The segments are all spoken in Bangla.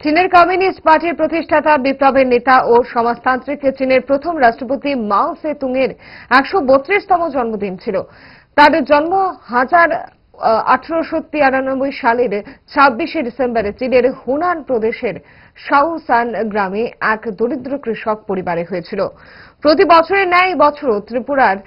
চীনের কমিউনিস্ট পার্টির প্রতিষ্ঠাতা, বিপ্লবের নেতা ও সমাজতান্ত্রিক চীনের প্রথম রাষ্ট্রপতি মাও সে তুংয়ের ১৩২তম জন্মদিন ছিল। তার জন্ম 1893 সালের ২৬শে ডিসেম্বরে চীনের হুনান প্রদেশের শাওসান গ্রামে এক দরিদ্র কৃষক পরিবারে হয়েছিল। প্রতি বছরের ন্যায় বছরও ত্রিপুরার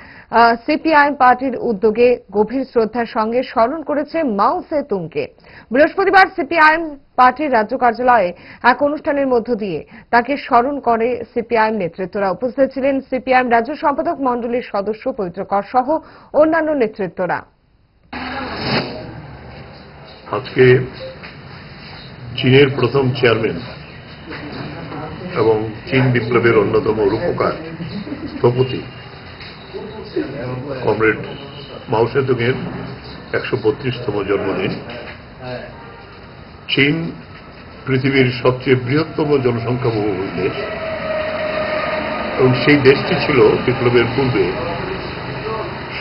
সিপিআইএম পার্টির উদ্যোগে গভীর শ্রদ্ধার সঙ্গে স্মরণ করেছে মাও সে তুংকে। বৃহস্পতিবার সিপিআইএম পার্টির রাজ্য কার্যালয়ে এক অনুষ্ঠানের মধ্য দিয়ে তাকে স্মরণ করে সিপিআইএম নেতৃত্বরা। উপস্থিত ছিলেন সিপিআইএম রাজ্য সম্পাদক মণ্ডলীর সদস্য পবিত্র কর সহ অন্যান্য নেতৃত্বরা। আজকে চীনের প্রথম চেয়ারম্যান এবং চীন বিপ্লবের অন্যতম রূপকার স্থপতি কমরেড মাও সে তুংয়ের ১৩২তম জন্মদিন। চীন পৃথিবীর সবচেয়ে বৃহত্তম জনসংখ্যাবহুল দেশ এবং সেই দেশটি ছিল বিপ্লবের পূর্বে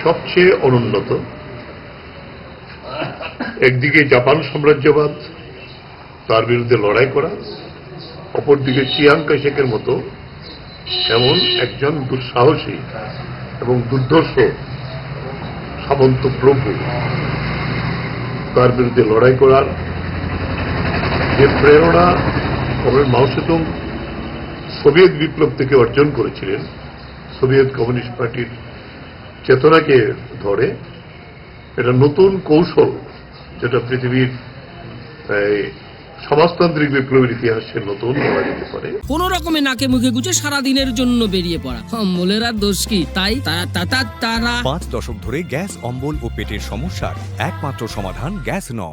সবচেয়ে অনুন্নত। একদিকে জাপান সাম্রাজ্যবাদ, তার বিরুদ্ধে লড়াই করা, অপরদিকে চিয়াং কাইশেকের মতো এমন একজন দুঃসাহসী এবং দুর্ধর্ষ সামন্ত প্রভু, তার বিরুদ্ধে লড়াই করার যে প্রেরণা কমরেড মাও সে তুং সোভিয়েত বিপ্লব থেকে অর্জন করেছিলেন, সোভিয়েত কমিউনিস্ট পার্টির চেতনাকে ধরে এটা নতুন কৌশল, যেটা পৃথিবীর সমাজতান্ত্রিক বিপ্লবের ইতিহাসে নতুন বলা যেতে পারে। কোন রকমে নাকে মুখে গুজে সারাদিনের জন্য বেরিয়ে পড়া, অম্বলের আর দোষ কি? তাই তারা 5 দশক ধরে গ্যাস, অম্বল ও পেটের সমস্যার একমাত্র সমাধান গ্যাস নল।